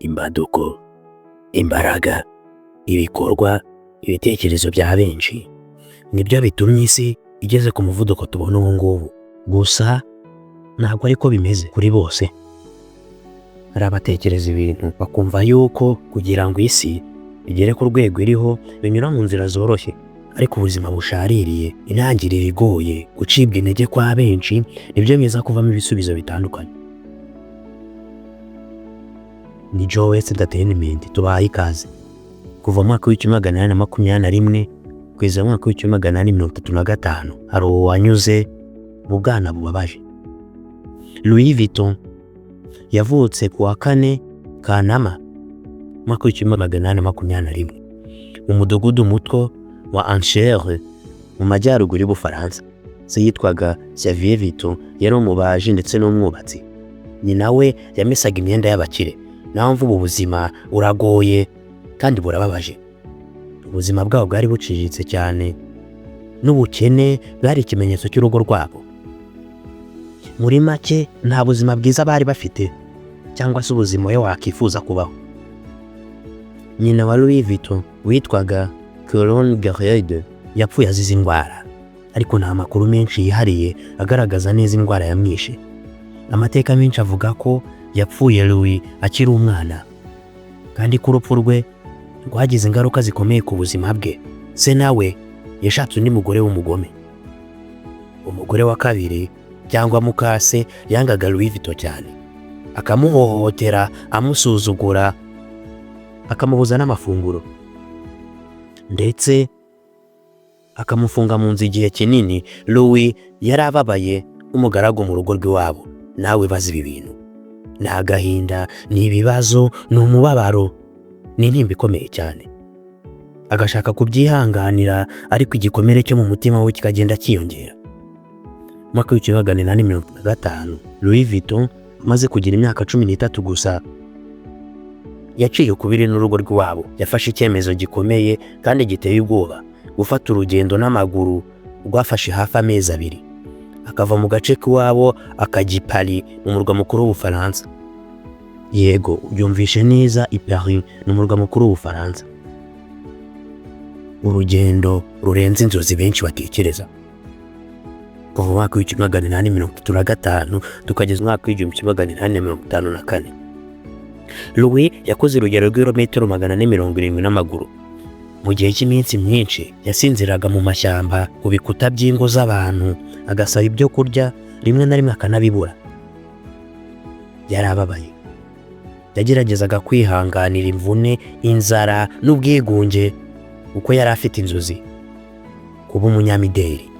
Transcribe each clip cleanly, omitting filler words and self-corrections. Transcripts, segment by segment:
imbaduko, imbaraga, ibikorwa, ibitekerezo bya benshi nibyo bitumye isi igeze ku muvuduko tubona ubu ngubu. Gusa ntabwo ariko bimeze kuri bose. Hari abatekereza ibintu bakumva yuko kugira ngo isi igere ku rwego iriho binyura mu nzira zoroshye, ariko ubuzima bushaririye, intangiriro igoye, gucibwa intege kwa benshi nibyo biza kuvamo ibisubizo bitandukanye. Ni Joyce Entertainment tubahaye ikaze. Kuva mu mwaka w'1821 kugeza mu mwaka w'1835 hari uwanyuze mu bwana bubabaje. Louis Vuitton yavutse ku wa 4 Kanama mu mwaka w'1821 mu mudugudu muto wa Anchere mu majyaruguru y'Ubufaransa. Se yitwaga Xavier Vuitton, yari umubaji ndetse n'umwubatsi. Nyina we yamesaga imyenda y'abakire. Naho mvuga ubuzima uragoye kandi burababaje. Ubuzima bwabo bwari buciriritse cyane, n'ubukene bwari ikimenyetso cy'urugo rwabo. Muri make nta buzima bwiza bari bafite, cyangwa se ubuzima we wakifuza kubaho. Nyina wa Louis Vuitton witwaga Caroline Gerard yapfuye azize indwara, ariko nta makuru menshi yihariye agaragaza neza indwara yamwishe. Amateka menshi avuga ko yapfuye Louis akiri umwana, kandi ko urupfu rwe rwagize ingaruka zikomeye ku buzima bwe. Se nawe yashatse undi mugore w'umugome. Umugore wa kabiri cyangwa mukase yangaga Louis Vuitton cyane, akamuhohotera, amusuzugura, akamubuza n'amafunguro, ndetse akamufunga mu nzu igihe kinini. Louis yari ababaye umugaragu mu rugo rw'iwabo. Nawe bazi ibi bintu, ni agahinda, ni ibibazo, ni umubabaro, ni intimba ikomeye cyane. Agashaka kubyihanganira, ariko igikomere cyo mu mutima we kikagenda kiyongera. Mu mwaka w'1835 Louis Vuitton amaze kugira imyaka 13 gusa, yaciye ukubiri n'urugo rw'iwabo. Yafashe icyemezo gikomeye kandi giteye ubwoba, gufata urugendo n'amaguru rwafashe hafi amezi 2. Akava mu gace k'iwabo akajya i Paris, mu murwa mukuru w'Ubufaransa. Yego, ubyumvishe neza, i Paris ni umurwa mukuru w'Ubufaransa. Urugendo rurenze inzozi benshi batekereza. Kuva mu mwaka w'1835 tukageza mu mwaka w'1854 Louis yakoze urugendo rw'ibirometero 470 n'amaguru. Mu gihe cy'iminsi myinshi yasinziraga mu mashyamba, ku bikuta by'ingo z'abantu, agasaba ibyo kurya, rimwe na rimwe akanabibura. Yarababaye. Yageragezaga kwihanganira imvune, inzara n'ubwigunge, uko yari afite inzozi kuba umunyamideli.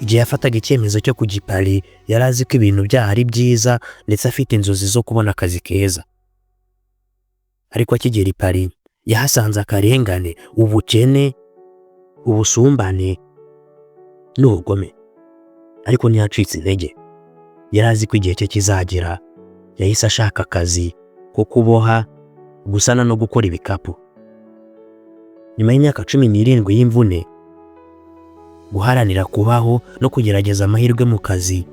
Igihe yafataga icyemezo cyo kujya i Paris, yari azi ko ibintu byahari byiza, ndetse afite inzozi zo kubona akazi keza. Ariko akigera i Paris yahasanze akarengane, ubukene, ubusumbane n'ubugome. Ariko ntiyacitse intege. Yari azi ko igihe cye kizagera. Yahise ashaka akazi ko kuboha, gusana no gukora ibikapu. Nyuma y'imyaka 17 y'imvune, guharanira kubaho no kugerageza amahirwe mu kazi,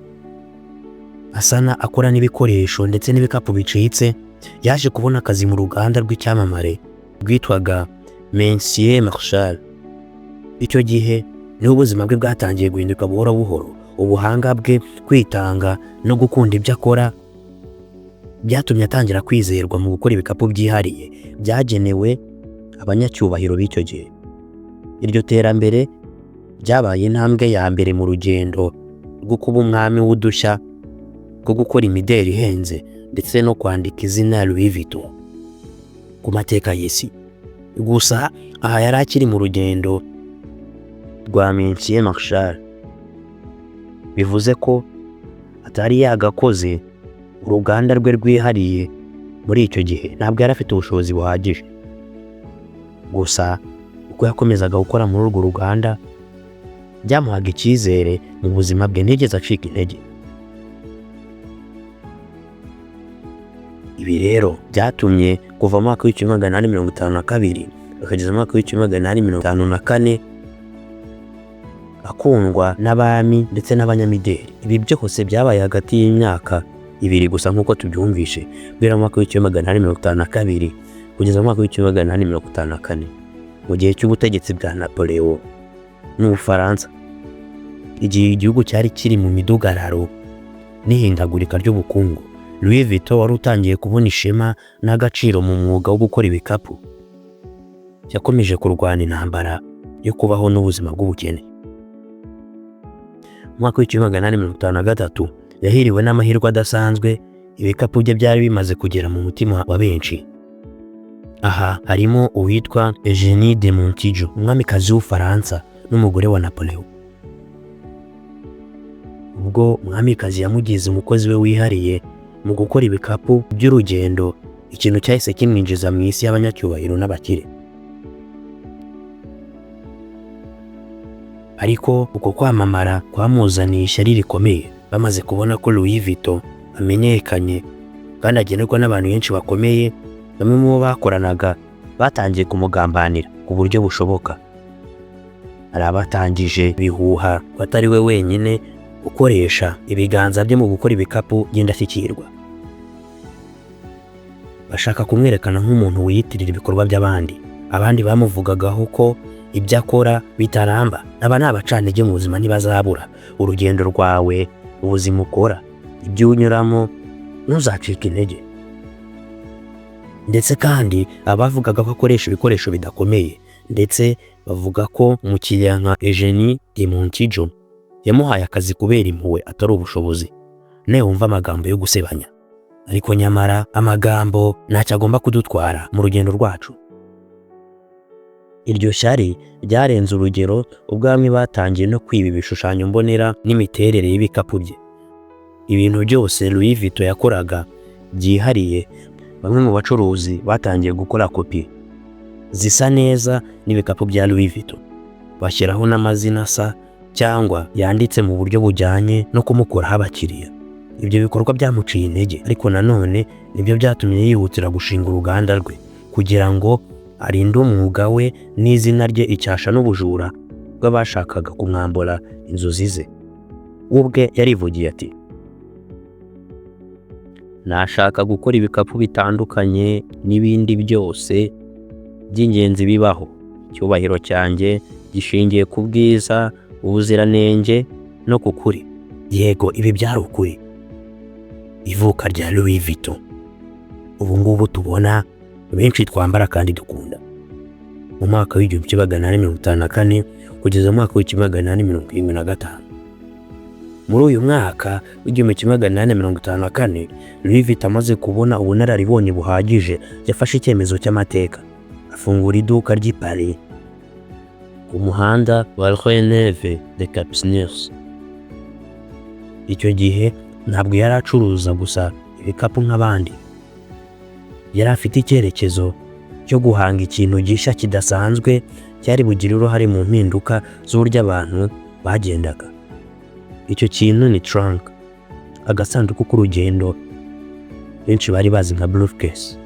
asana, akora n'ibikoresho ndetse n'ibikapu bicitse, yaje kubona akazi mu ruganda rw'icyamamare rwitwaga Monsieur Marchal. Icyo gihe niho ubuzima bwe bwatangiye guhinduka buhoro buhoro. Ubuhanga bwe, kwitanga no gukunda ibyo akora byatumye atangira kwizerwa mu gukora ibikapu byihariye byagenewe abanyacyubahiro b'icyo gihe. Iryo terambere byabaye intambwe ya mbere mu rugendo rwo kuba umwami w'udushya, rwo gukora imideli ihenze, ndetse no kwandika izina Louis Vuitton ku mateka y'isi. Gusa aha yari akiri mu rugendo rwa Monsieur Marchal, bivuze ko atari yagakoze uruganda rwe rwihariye. Muri icyo gihe ntabwo yari afite ubushobozi buhagije. Gusa uko yakomezaga gukora muri urwo ruganda, byamuhaga icyizere mu buzima bwe, ntigeze acika intege. Ibi rero byatumye kuva mu mwaka w'1852 akageza mu mwaka w'1854 akundwa n'abami ndetse n'abanyamideli. Ibi byose byabaye hagati y'imyaka ibiri gusa nk'uko tubyumvishe, guhera mu mwaka w'1852 kugeza mu mwaka w'1854 mu gihe cy'ubutegetsi bwa Napoleon n'Ubufaransa. Igihe igihugu cyari kiri mu midugararo n'ihindagurika ry'ubukungu, Louis Vuitton wari utangiye kubona ishema n'agaciro mu mwuga wo gukora ibikapu, yakomeje kurwana intambara yo kubaho n'ubuzima bw'ubukene. Mu mwaka w'1853 yahiriwe n'amahirwe adasanzwe, ibikapu bye byari bimaze kugera mu mutima wa benshi. Aha harimo uwitwa Eugénie de Montijo, umwamikazi w'Ubufaransa n'umugore wa Napoleon. Ubwo umwamikazi yamugize umukozi we wihariye mu gukora ibikapu by'urugendo, ikintu cyahise kimwinjiza mu isi y'abanyacyubahiro n'abakire. Ariko uko kwamamara kwamuzaniye ishyari rikomeye. Bamaze kubona ko Louis Vuitton amenyekanye kandi agenerwa n'abantu benshi bakomeye, bamwe mu bo bakoranaga batangiye kumugambanira ku buryo bushoboka. Hari abatangije bihuha ko atari we wenyine ukoresha ibiganza bye mu gukora ibikapu by'indashyikirwa, bashaka kumwerekana nk'umuntu wiyitirira ibikorwa by'abandi. Abandi bamuvugagaho ko ibyo akora bitaramba. Aba ni abacantege mu buzima ntibazabura. Urugendo rwawe, ubuzima ukora, ibyo unyuramo, ntuzacike intege. Ndetse kandi abavugaga ko akoresha ibikoresho bidakomeye, ndetse bavuga ko umukiriya nka Eugénie de Montijo yamuhaye akazi kubera impuhwe atari ubushobozi. Nawe wumva amagambo yo gusebanya, ariko nyamara amagambo ntacyo agomba kudutwara mu rugendo rwacu. Iryo shyari ryarenze urugero, ubwo bamwe batangiye no kwiba ibishushanyo mbonera n'imiterere y'ibikapu bye. Ibintu byose Louis Vuitton yakoraga byihariye. Bamwe mu bacuruzi batangiye gukora kopi zisa neza n'ibikapu bya Louis Vuitton, bashyiraho n'amazina asa cyangwa yanditse mu buryo bujyanye no kumukoraho abakiriya. Ibyo bikorwa byamuciye intege, ariko nanone nibyo byatumye yihutira gushinga uruganda rwe kugira ngo arinde umwuga we n'izina rye icyasha n'ubujura bw'abashakaga kumwambura inzozi ze. Ubwe yarivugiye ati, nashaka gukora ibikapu bitandukanye n'ibindi byose by'ingenzi bibaho. Icyubahiro cyanjye gishingiye ku bwiza, ubuziranenge no ku kuri. Yego, ibi byari ukuri. Ivuka rya Louis Vuitton ubu ngubu tubona benshi twambara kandi dukunda. Mu mwaka w'1854 kugeza mu mwaka w'1855. Muri uyu mwaka w'1854 Louis Vuitton amaze kubona ubunararibonye buhagije, yafashe icyemezo cy'amateka, afungura iduka ry'i Paris ku muhanda wa Rue Neuve des Capisonniers. Icyo gihe ntabwo yari acuruza gusa ibikapu nk'abandi, yari afite icyerekezo cyo guhanga ikintu gishya kidasanzwe cyari bugire uruhare mu mpinduka z'uburyo abantu bagendaga. Icyo kintu ni trunk, agasanduku k'urugendo benshi bari bazi nka briefcase.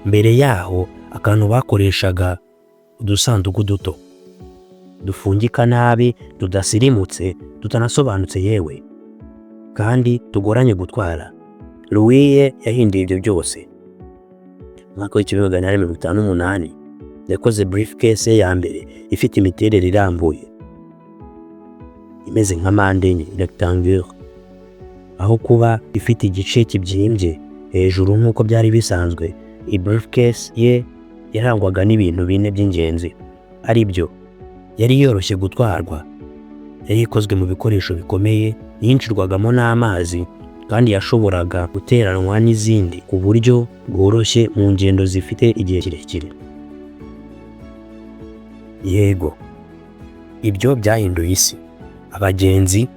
Mbere yaho akantu bakoreshaga udusanduku duto dufungika nabi, tudasirimutse, tutanasobanutse yewe kandi tugoranye gutwara. Louis yahinduye ibyo byose. Mu mwaka w'1858 yakoze briefcase ya mbere ifite imiterere irambuye, imeze nka mpande enye rectangle, aho kuba ifite igice kibyimbye hejuru nk'uko byari bisanzwe. Iyi briefcase ye yarangwaga n'ibintu bine by'ingenzi, ari byo: yari yoroshye gutwarwa, yari ikozwe mu bikoresho bikomeye, yinjirwagamo n'amazi, kandi yashoboraga guteranwa n'izindi ku buryo bworoshye mu ngendo zifite igihe kirekire. Yego, ibyo byahinduye isi. Abagenzi,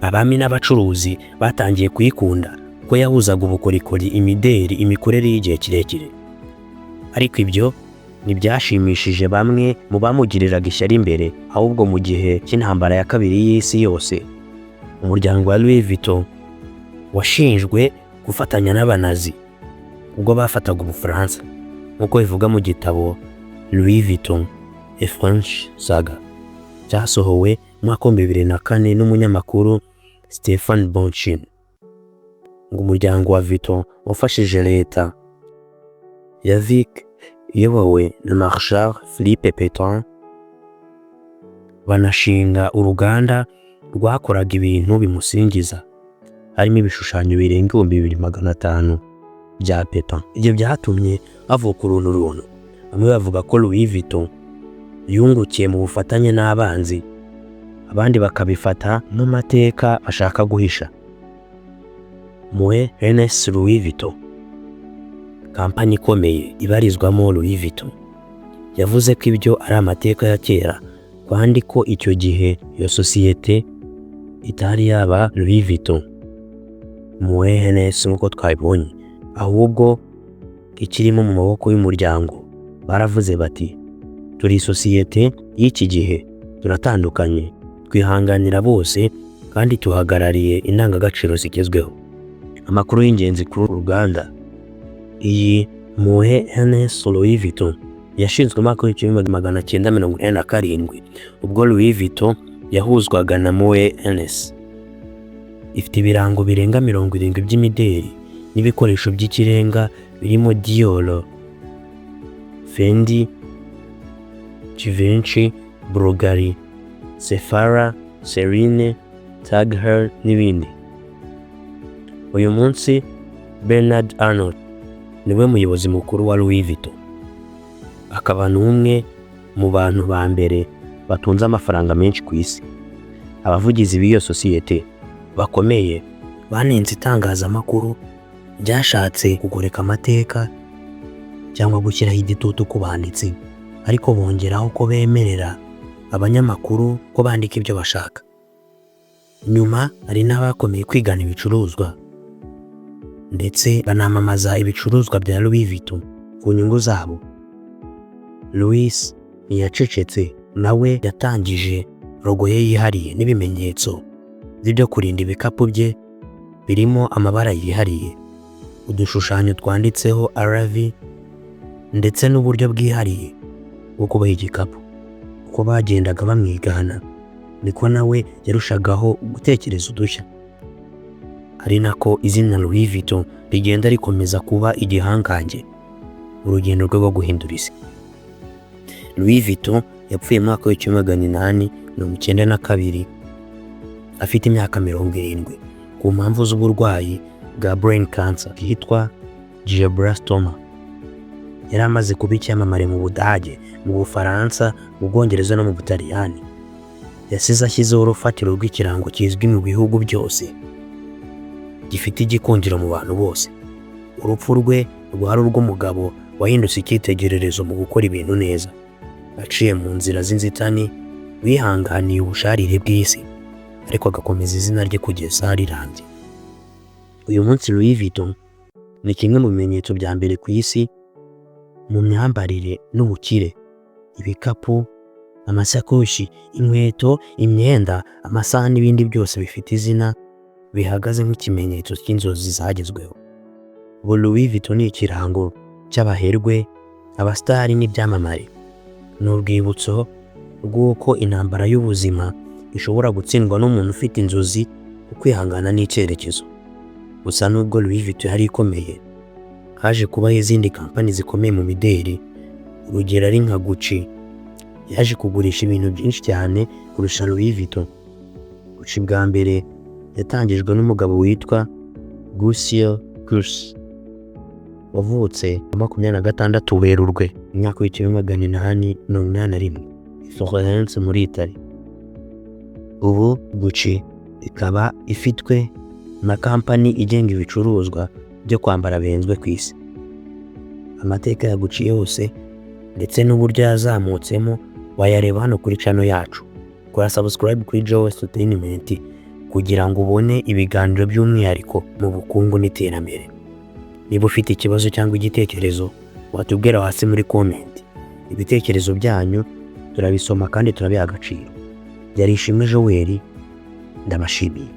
abami n'abacuruzi batangiye kuyikunda ko yahuzaga ubukorikori, imideri, imikorere y'igihe kirekire. Ariko ibyo ntibyashimishije bamwe mu bamugiriraga ishyari imbere, ahubwo mu gihe cy'intambara ya kabiri y'isi yose, umuryango wa Louis Vuitton washinjwe gufatanya n'abanazi ubwo bafataga Ubufaransa, nk'uko bivuga mu gitabo Louis Vuitton et French Saga cyasohowe mu mwaka wa 2004 n'umunyamakuru Stéphane Bonchin. ngo umuryango wa Vuitton wafashije leta ya Vic iyobowe na Marshal Philippe Pétain banashinga uruganda rwakoraga ibintu bimusingiza harimo ibishushanyo birenga 2500 bya Pétain. Ibyo byatumye avuka uruntu. Bamwe bavuga ko Louis Vuitton yungukiye mu bufatanye n'abanzi, abandi bakabifata nk'amateka bashaka guhisha. Moët Hennessy Louis Vuitton, kampani ikomeye ibarizwamo Louis Vuitton, yavuze ko ibyo ari amateka ya kera kandi ko icyo gihe iyo sosiyete itari yaba Louis Vuitton, Moët Hennessy nk'uko twabibonye, ahubwo ikirimo mu maboko y'umuryango. Baravuze bati turi sosiyete y'iki gihe, turatandukanye, twihanganira bose kandi tuhagarariye indangagaciro zigezweho. Amakuru y'ingenzi kuri uru ruganda: iyi Moët Hennessy Louis Vuitton yashinzwe mu mwaka w'1947 ubwo Louis Vuitton yahuzwaga na Moët Hennessy. Ifite ibirango birenga 70 by'imideli n'ibikoresho by'ikirenga birimo Dior, Fendi, Givenchy, Bulgari, Sephora, Celine, Tag Heuer n'ibindi. Uyu munsi Bernard Arnault niwe muyobozi mukuru wa Louis Vuitton, akaba n'umwe mu bantu ba mbere batunze amafaranga menshi ku isi. Abavugizi b'iyo sosiyete bakomeye banenze itangazamakuru ryashatse kugoreka amateka cyangwa gushyiraho igitutu ku banditsi, ariko bongeraho ko bemerera abanyamakuru ko bandika ibyo bashaka. Nyuma hari n'abakomeye kwigana ibicuruzwa ndetse banamamaza ibicuruzwa bya Louis Vuitton ku nyungu zabo. Louis ntiyacecetse, nawe yatangije logo ye yihariye n'ibimenyetso by'ibyo kurinda ibikapu bye birimo amabara yihariye, udushushanyo twanditseho RV ndetse n'uburyo bwihariye bwo kubaha igikapu. Uko bagendaga bamwigana niko nawe yarushagaho gutekereza udushya, ari nako izina Louis Vuitton rigenda rikomeza kuba igihangange mu rugendo rwe rwo guhindura isi. Louis Vuitton yapfuye mu mwaka w'1892 afite imyaka 70 ku mpamvu z'uburwayi bwa brain cancer yitwa glioblastoma. Yari amaze kuba icyamamare mu Budage, mu Bufaransa, mu Bwongereza no mu Butaliyani. Yasize ashyizeho urufatiro rw'ikirango kizwi mu bihugu byose, gifite igikundiro mu bantu bose. Urupfu rwe rwari urw'umugabo wahindutse icyitegererezo mu gukora ibintu neza, aciye mu nzira z'inzitane, wihanganiye ubusharire bw'isi, ariko agakomeza izina rye kugeza rirambye. Uyu munsi Louis Vuitton ni kimwe mu bimenyetso bya mbere ku isi mu myambarire n'ubukire. Ibikapu, amasakoshi, inkweto, imyenda, amasaha n'ibindi byose bifite izina bihagaze nk'ikimenyetso cy'inzozi zagezweho. Ubu Louis Vuitton ni ikirango cy'abaherwe, abastari n'ibyamamare. Ni urwibutso rw'uko intambara y'ubuzima ishobora gutsindwa n'umuntu ufite inzozi, ukwihangana n'icyerekezo. Gusa nubwo Louis Vuitton yari ikomeye, haje kubaho izindi kampani zikomeye mu mideli. Urugero ari nka Gucci yaje kugurisha ibintu byinshi cyane kurusha Louis Vuitton. Gucci bwa mbere yatangijwe n'umugabo witwa Guccio Gucci wavutse 26 Werurwe mu mwaka w'1881 Florence muri Italy. Ubu Gucci ikaba ifitwe na kampani igenga ibicuruzwa byo kwambara benzwe ku isi. Amateka ya Gucci yose ndetse n'uburyo yazamutsemo wayareba hano kuri channel yacu. Kora subscribe kuri Joe Entertainment kugira ngo ubone ibiganiro by'umwihariko mu bukungu n'iterambere. Niba ufite ikibazo cyangwa igitekerezo, watubwira hasi muri comment. Ibitekerezo byanyu turabisoma kandi turabiha agaciro. Byari Ishimwe Joel, ndabashimiye.